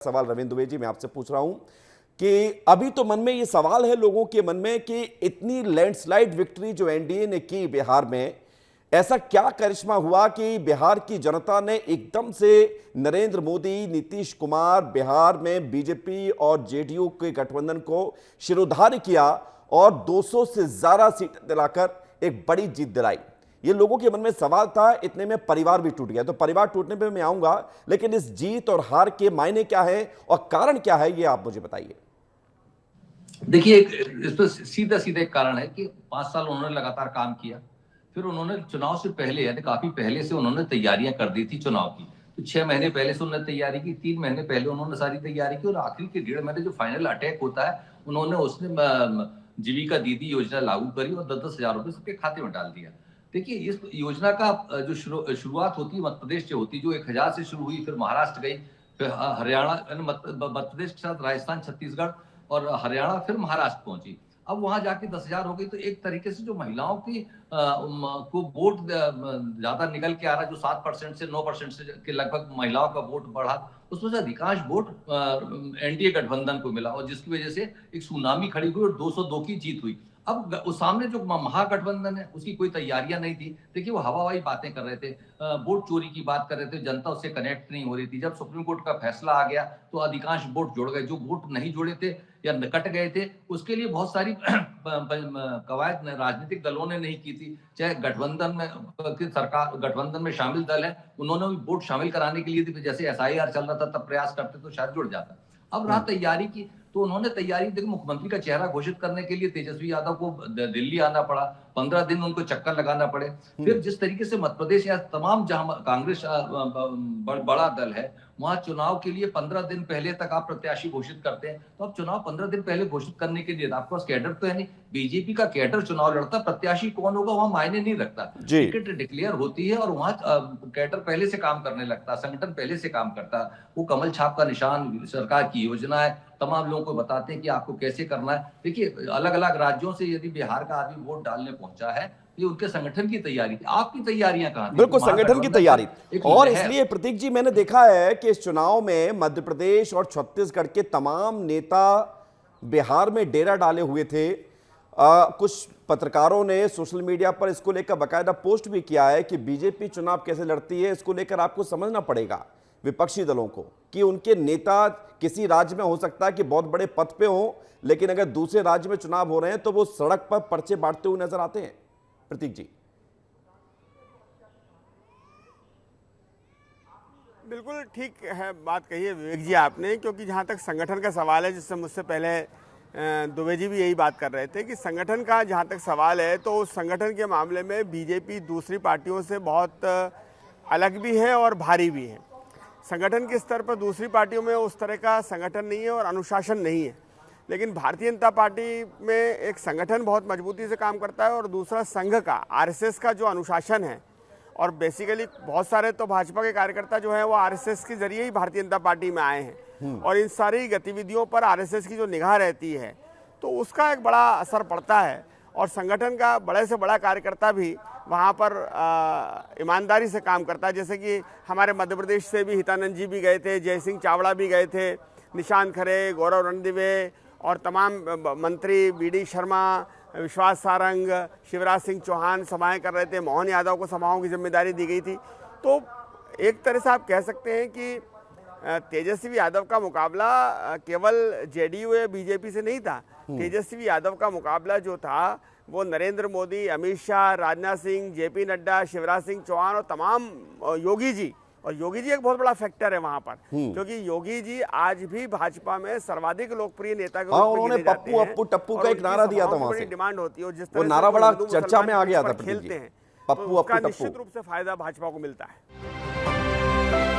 सवाल रविंद्र दुबे जी मैं आपसे पूछ रहा हूं कि अभी तो मन में ये सवाल है लोगों के मन में कि इतनी लैंडस्लाइड विक्ट्री जो एनडीए ने की बिहार में, ऐसा क्या करिश्मा हुआ कि बिहार की जनता ने एकदम से नरेंद्र मोदी, नीतीश कुमार, बिहार में बीजेपी और जेडीयू के गठबंधन को शिरोधार्य किया और 200 से ज्यादा सीटें दिलाकर एक बड़ी जीत दिलाई। ये लोगों के मन में सवाल था। इतने में परिवार भी टूट गया, तो परिवार टूटने पे मैं आऊंगा, लेकिन इस जीत और हार के मायने क्या है और कारण क्या है, ये आप मुझे बताइए। देखिए, इस पर सीधा सीधा एक कारण है कि 5 साल उन्होंने लगातार काम किया। फिर उन्होंने चुनाव से पहले, यानी काफी पहले से उन्होंने तैयारियां कर दी थी चुनाव की। तो 6 महीने पहले से उन्होंने तैयारी की, 3 महीने पहले उन्होंने सारी तैयारी की, और आखिरी के 1.5 महीने जो फाइनल अटैक होता है, उन्होंने उसने जीविका दीदी योजना लागू करी और 10-10 हजार रुपए सबके खाते में डाल दिया। देखिए, इस योजना का जो शुरुआत होती है, मध्य प्रदेश से होती, जो 1000 से शुरू हुई, फिर महाराष्ट्र गई, फिर हरियाणा, मध्य प्रदेश के साथ राजस्थान, छत्तीसगढ़ और हरियाणा, फिर महाराष्ट्र पहुंची। अब वहां जाके 10,000 हो गई, तो एक तरीके से जो महिलाओं की को वोट ज्यादा निकल के आ रहा है, जो 7% से 9% से के लगभग महिलाओं का वोट बढ़ा, उसमें से अधिकांश वोट एनडीए गठबंधन को मिला, और जिसकी वजह से एक सुनामी खड़ी हुई और 202 की जीत हुई। अब उस सामने जो महागठबंधन है, उसकी कोई तैयारियां नहीं थी। देखिए, वो हवाई बातें कर रहे थे, वोट चोरी की बात कर रहे थे, जनता उससे कनेक्ट नहीं हो रही थी। जब सुप्रीम कोर्ट का फैसला आ गया तो अधिकांश वोट जुड़ गए। जो वोट नहीं जुड़े थे या कट गए थे, उसके लिए बहुत सारी कवायद राजनीतिक दलों ने नहीं की थी। चाहे गठबंधन में सरकार, गठबंधन में शामिल दल है, उन्होंने भी वोट शामिल कराने के लिए, जैसे एसआईआर चल रहा था तब प्रयास करते तो शायद जुड़ जाता। अब रहा तैयारी की, तो उन्होंने तैयारी, देखो, मुख्यमंत्री का चेहरा घोषित करने के लिए तेजस्वी यादव को दिल्ली आना पड़ा, 15 दिन उनको चक्कर लगाना पड़े। फिर जिस तरीके से मध्य प्रदेश या तमाम जहां कांग्रेस बड़ा दल है, वहां चुनाव के लिए 15 दिन पहले तक आप प्रत्याशी घोषित करते हैं, तो अब चुनाव 15 दिन पहले घोषित करने के लिए आपके पास कैडर तो है नहीं। बीजेपी का कैडर चुनाव लड़ता, प्रत्याशी कौन होगा वहां मायने नहीं रखता। टिकट डिक्लेयर होती है और वहां कैडर पहले से काम करने लगता, संगठन पहले से काम करता। वो कमल छाप का निशान, सरकार की योजना है, तमाम लोगों को बताते हैं कि आपको कैसे करना है। देखिए, अलग अलग राज्यों से यदि बिहार का आदमी वोट डालने पहुंचा है, ये उनके संगठन की तैयारी थी। आपकी तैयारियां कहां थी? बिल्कुल, संगठन की तैयारी। और इसलिए प्रतीक जी, मैंने देखा है कि इस चुनाव में मध्य प्रदेश और छत्तीसगढ़ के तमाम नेता बिहार में डेरा डाले हुए थे। कुछ पत्रकारों ने सोशल मीडिया पर इसको लेकर बाकायदा पोस्ट भी किया है कि बीजेपी चुनाव कैसे लड़ती है, इसको लेकर आपको समझना पड़ेगा विपक्षी दलों को कि उनके नेता किसी राज्य में हो सकता है कि बहुत बड़े पद पे हो, लेकिन अगर दूसरे राज्य में चुनाव हो रहे हैं तो वो सड़क पर पर्चे बांटते हुए नजर आते हैं। प्रतीक जी, बिल्कुल ठीक है, बात कही है विवेक जी आपने, क्योंकि जहाँ तक संगठन का सवाल है, जिससे मुझसे पहले दुबे जी भी यही बात कर रहे थे कि संगठन का जहाँ तक सवाल है, तो उस संगठन के मामले में बीजेपी दूसरी पार्टियों से बहुत अलग भी है और भारी भी है। संगठन के स्तर पर दूसरी पार्टियों में उस तरह का संगठन नहीं है और अनुशासन नहीं है, लेकिन भारतीय जनता पार्टी में एक संगठन बहुत मजबूती से काम करता है और दूसरा संघ का, आरएसएस का जो अनुशासन है। और बेसिकली बहुत सारे तो भाजपा के कार्यकर्ता जो हैं वो आरएसएस के जरिए ही भारतीय जनता पार्टी में आए हैं, और इन सारी गतिविधियों पर आरएसएस की जो निगाह रहती है तो उसका एक बड़ा असर पड़ता है। और संगठन का बड़े से बड़ा कार्यकर्ता भी वहाँ पर ईमानदारी से काम करता है। जैसे कि हमारे मध्य प्रदेश से भी हितानंद जी भी गए थे, जय सिंह चावड़ा भी गए थे, निशांत खरे, गौरव रणदिवे और तमाम मंत्री, बीडी शर्मा, विश्वास सारंग, शिवराज सिंह चौहान सभाएं कर रहे थे, मोहन यादव को सभाओं की जिम्मेदारी दी गई थी। तो एक तरह से आप कह सकते हैं कि तेजस्वी यादव का मुकाबला केवल जेडीयू या बीजेपी से नहीं था। तेजस्वी यादव का मुकाबला जो था वो नरेंद्र मोदी, अमित शाह, राजनाथ सिंह, जेपी नड्डा, शिवराज सिंह चौहान और तमाम योगी जी। और योगी जी एक बहुत बड़ा फैक्टर है वहां पर, क्योंकि योगी जी आज भी भाजपा में सर्वाधिक लोकप्रिय नेता के रूप में गिने जाते हैं। पप्पू टप्पू का एक नारा दिया था वहां से, डिमांड होती है, और जिस वो तरह नारा बड़ा चर्चा में आ गया था, खेलते हैं, पप्पू उसका निश्चित रूप से फायदा भाजपा को मिलता है।